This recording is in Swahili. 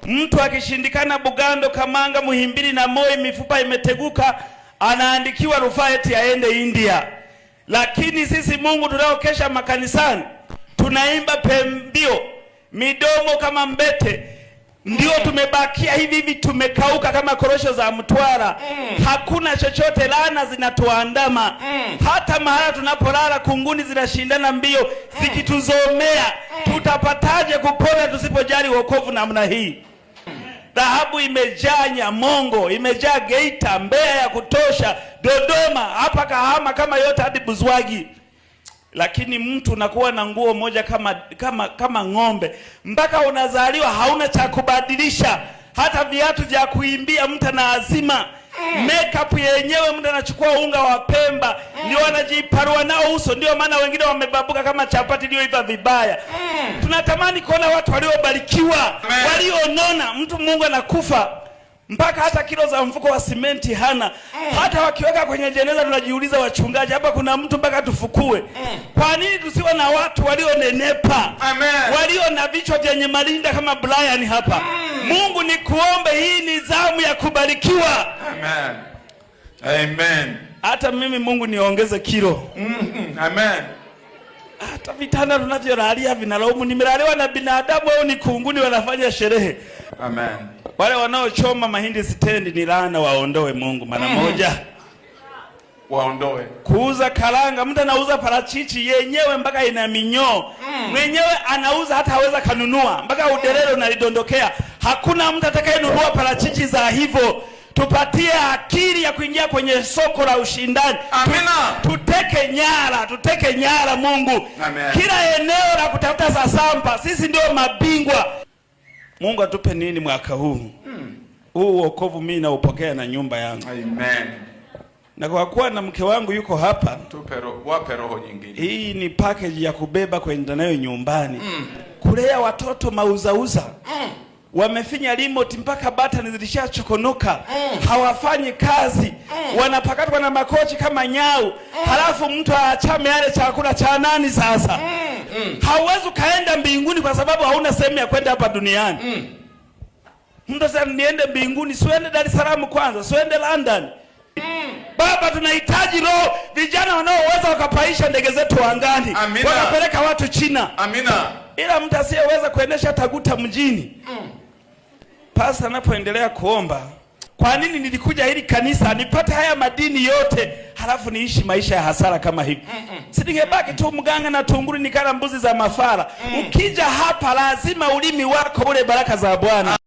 Mtu akishindikana Bugando, Kamanga, Muhimbili na Moi, mifupa imeteguka, anaandikiwa rufaa eti aende India. Lakini sisi Mungu tunaokesha makanisani tunaimba pembio, midomo kama mbete, ndio tumebakia hivi tumekauka kama korosho za Mtwara. Hakuna chochote, laana zinatuandama. Hata mahala tunapolala kunguni zinashindana mbio zikituzomea. Tutapataje kupona tusipojali wokovu namna hii? Dhahabu imejaa Nyamongo, imejaa Geita, Mbeya ya kutosha, Dodoma, hapa Kahama kama yote hadi Buzwagi. Lakini mtu unakuwa na nguo moja kama ng'ombe, mpaka unazaliwa hauna cha kubadilisha. Hata viatu vya kuimbia mtu na azima. Makeup yenyewe mtu anachukua unga wa Pemba ndio anajiparua nao uso, ndio maana wengine wamebabuka kama chapati iliyoiva vibaya. Tunatamani kuona watu waliobarikiwa, walionona. Mtu Mungu anakufa mpaka hata kilo za mfuko wa simenti hana. Hata wakiweka kwenye jeneza tunajiuliza, wachungaji, hapa kuna mtu mpaka tufukue. Kwa nini tusiwe na watu walionenepa, walio na vichwa vyenye malinda kama Brian hapa? Mungu ni kuombe, hii ni zamu ya kubarikiwa. Amen. Amen. Hata mimi Mungu niongeze kilo. Amen. Hata vitanda tunavyolalia vinalaumu, nimelaliwa na binadamu au ni kunguni wanafanya sherehe? Amen. Wale wanaochoma mahindi stendi ni laana, waondoe Mungu mara moja. Waondoe. Kuuza karanga, mtu anauza parachichi yenyewe mpaka ina minyoo. Mwenyewe anauza hata haweza kanunua, mpaka uderero unalidondokea. Hakuna mtu atakayenunua parachichi za hivyo. Tupatie akili ya kuingia kwenye soko la ushindani. Amina. Tuteke nyara Mungu. Amen. Kila eneo la kutafuta sasampa, sisi ndio mabingwa. Mungu atupe nini mwaka huu? Huu wokovu mimi naupokea na nyumba yangu. Amen. Na kwa kuwa na mke wangu yuko hapa, wape roho nyingine. Hii ni package ya kubeba kwenda nayo nyumbani. Kulea watoto mauzauza. Wamefinya remote mpaka button zilishachokonoka. Hawafanyi kazi. Wanapakatwa na makochi kama nyau. Halafu mtu aachame yale chakula cha nani sasa? Hauwezi kaenda mbinguni kwa sababu hauna sehemu ya kwenda hapa duniani. Mtu sasa niende mbinguni, siende Dar es Salaam kwanza, siende London. Baba, tunahitaji roho, vijana wanaoweza wakapaisha ndege zetu angani, wakapeleka watu China. Amina. Ila mtu asiyeweza kuendesha taguta mjini. Pasta anapoendelea kuomba, kwa nini nilikuja hili kanisa nipate haya madini yote halafu niishi maisha ya hasara kama hivi? Siningebaki tu mganga na tunguru nikala mbuzi za mafara. Ukija hapa lazima ulimi wako ule baraka za Bwana.